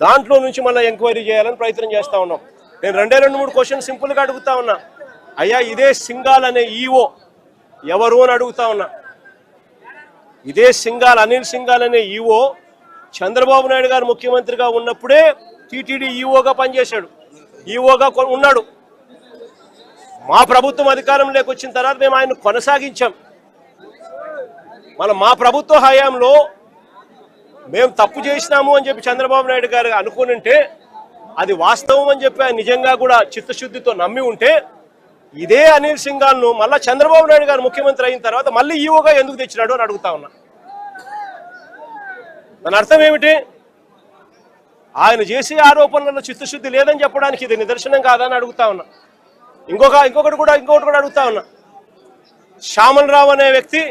దాంట్లో నుంచి మళ్ళీ ఎంక్వైరీ చేయాలని ప్రయత్నం చేస్తూ ఉన్నాం. నేను 2-3 క్వశ్చన్ సింపుల్గా అడుగుతా ఉన్నా. అయ్యా, ఇదే సింగాల్ అనే ఈఓ ఎవరు అని అడుగుతా ఉన్నా. ఇదే సింగాల్, అనిల్ సింగాల్ అనే ఈఓ చంద్రబాబు నాయుడు గారు ముఖ్యమంత్రిగా ఉన్నప్పుడే టీటీడీ ఈఓగా పనిచేశాడు, ఈఓగా ఉన్నాడు. మా ప్రభుత్వం అధికారంలోకి వచ్చిన తర్వాత మేము ఆయన కొనసాగించాం. మా ప్రభుత్వ హయాంలో మేము తప్పు చేసినాము అని చెప్పి చంద్రబాబు నాయుడు గారు అనుకునింటే అది వాస్తవం అని చెప్పి ఆయన నిజంగా కూడా చిత్తశుద్ధితో నమ్మి ఉంటే ఇదే అనిల్ సింగాల్ను మళ్ళీ చంద్రబాబు నాయుడు గారు ముఖ్యమంత్రి అయిన తర్వాత మళ్ళీ ఈఓగా ఎందుకు తెచ్చినాడు అని అడుగుతా ఉన్నా. దాని అర్థం ఏమిటి? ఆయన చేసే ఆరోపణలలో చిత్తశుద్ధి లేదని చెప్పడానికి ఇది నిదర్శనం కాదని అడుగుతా ఉన్నా. ఇంకొకటి కూడా అడుగుతా ఉన్నా. శ్యామల్ రావు అనే వ్యక్తి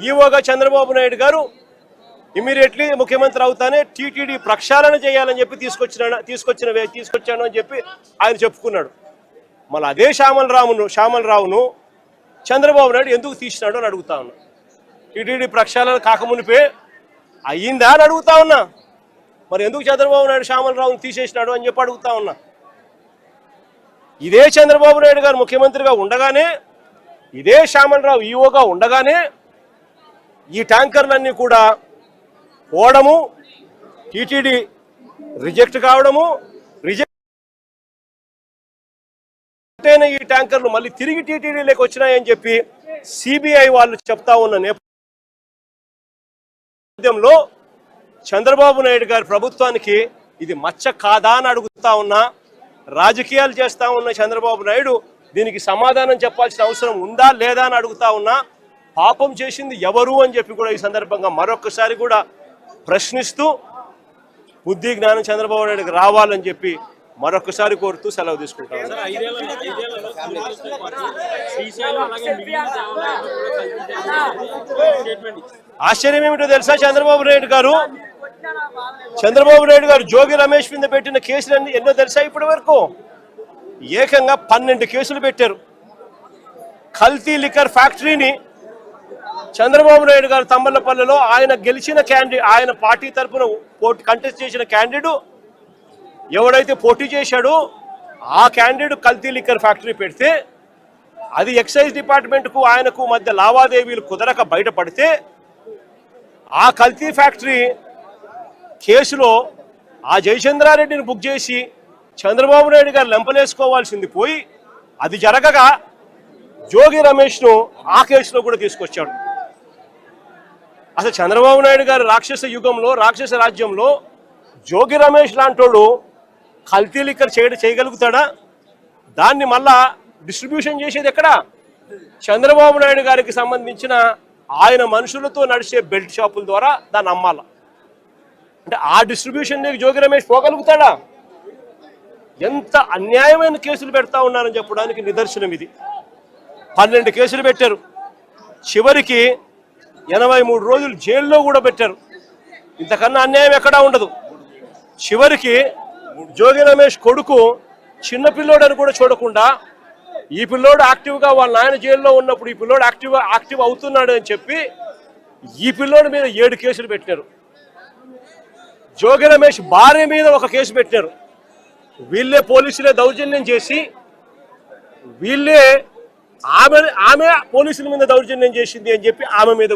ఈఓగా చంద్రబాబు నాయుడు గారు ఇమీడియట్లీ ముఖ్యమంత్రి అవుతానే టీటీడీ ప్రక్షాళన చేయాలని చెప్పి తీసుకొచ్చాను అని చెప్పి ఆయన చెప్పుకున్నాడు. మళ్ళీ అదే శ్యామల్ రావును చంద్రబాబు నాయుడు ఎందుకు తీసినాడు అని అడుగుతా ఉన్నా. టీటీడీ ప్రక్షాళన కాకమునిపే అయ్యిందా అని అడుగుతా ఉన్నా. మరి ఎందుకు చంద్రబాబు నాయుడు శ్యామల్ రావును తీసేసినాడు అని చెప్పి అడుగుతా ఉన్నా. ఇదే చంద్రబాబు నాయుడు గారు ముఖ్యమంత్రిగా ఉండగానే, ఇదే శ్యామల్ రావు ఈఓగా ఉండగానే ఈ ట్యాంకర్లన్నీ కూడా పోవడము, టీటీడీ రిజెక్ట్ కావడము, రిజెక్ట్ అయిన ఈ ట్యాంకర్లు మళ్ళీ తిరిగి టీటీడీలోకి వచ్చినాయని చెప్పి సిబిఐ వాళ్ళు చెప్తా ఉన్న నేపథ్యంలో చంద్రబాబు నాయుడు గారి ప్రభుత్వానికి ఇది మచ్చ కాదా అని అడుగుతా ఉన్నా. రాజకీయాలు చేస్తా ఉన్న చంద్రబాబు నాయుడు దీనికి సమాధానం చెప్పాల్సిన అవసరం ఉందా లేదా అని అడుగుతా ఉన్నా. పాపం చేసింది ఎవరు అని చెప్పి కూడా ఈ సందర్భంగా మరొకసారి కూడా ప్రశ్నిస్తూ బుద్ధి జ్ఞానం చంద్రబాబు నాయుడుకి రావాలని చెప్పి మరొకసారి కోరుతూ సెలవు తీసుకుంటాం. ఆశ్చర్యం ఏమిటో తెలుసా? చంద్రబాబు నాయుడు గారు జోగి రమేష్ మీద పెట్టిన కేసులన్నీ ఎన్నో తెలుసా? ఇప్పటి వరకు ఏకంగా 12 కేసులు పెట్టారు. కల్తీ లిక్కర్ ఫ్యాక్టరీని చంద్రబాబు నాయుడు గారు తమ్మలపల్లిలో ఆయన గెలిచిన ఆయన పార్టీ తరఫున కంటెస్ట్ చేసిన క్యాండిడేట్ ఎవడైతే పోటీ చేశాడో ఆ క్యాండిడేట్ కల్తీ లిక్కర్ ఫ్యాక్టరీ పెడితే అది ఎక్సైజ్ డిపార్ట్మెంట్కు ఆయనకు మధ్య లావాదేవీలు కుదరక బయటపడితే ఆ కల్తీ ఫ్యాక్టరీ కేసులో ఆ జయచంద్రారెడ్డిని బుక్ చేసి చంద్రబాబు నాయుడు గారు లెంపలేసుకోవాల్సింది పోయి అది జరగగా జోగి రమేష్ను ఆ కేసులో కూడా తీసుకొచ్చాడు. అసలు చంద్రబాబు నాయుడు గారు రాక్షస యుగంలో, రాక్షస రాజ్యంలో జోగి రమేష్ లాంటోడు కల్తీ లిక్కర్ చేయగలుగుతాడా? దాన్ని మళ్ళా డిస్ట్రిబ్యూషన్ చేసేది ఎక్కడ? చంద్రబాబు నాయుడు గారికి సంబంధించిన ఆయన మనుషులతో నడిచే బెల్ట్ షాపుల ద్వారా దాన్ని అమ్మాల. అంటే ఆ డిస్ట్రిబ్యూషన్ జోగి రమేష్ పోగలుగుతాడా? ఎంత అన్యాయమైన కేసులు పెడతా ఉన్నారని చెప్పడానికి నిదర్శనం ఇది. 12 కేసులు పెట్టారు. చివరికి 83 రోజులు జైల్లో కూడా పెట్టారు. ఇంతకన్నా అన్యాయం ఎక్కడా ఉండదు. చివరికి జోగి రమేష్ కొడుకు చిన్న పిల్లోడని కూడా చూడకుండా ఈ పిల్లోడు యాక్టివ్గా వాళ్ళ నాయన జైల్లో ఉన్నప్పుడు ఈ పిల్లోడు యాక్టివ్ అవుతున్నాడు అని చెప్పి ఈ పిల్లోడి మీద 7 కేసులు పెట్టినారు. జోగి రమేష్ భార్య మీద 1 కేసు పెట్టినారు. వీళ్ళే పోలీసులే దౌర్జన్యం చేసి ఆమె పోలీసుల మీద దౌర్జన్యం చేసింది అని చెప్పి ఆమె మీద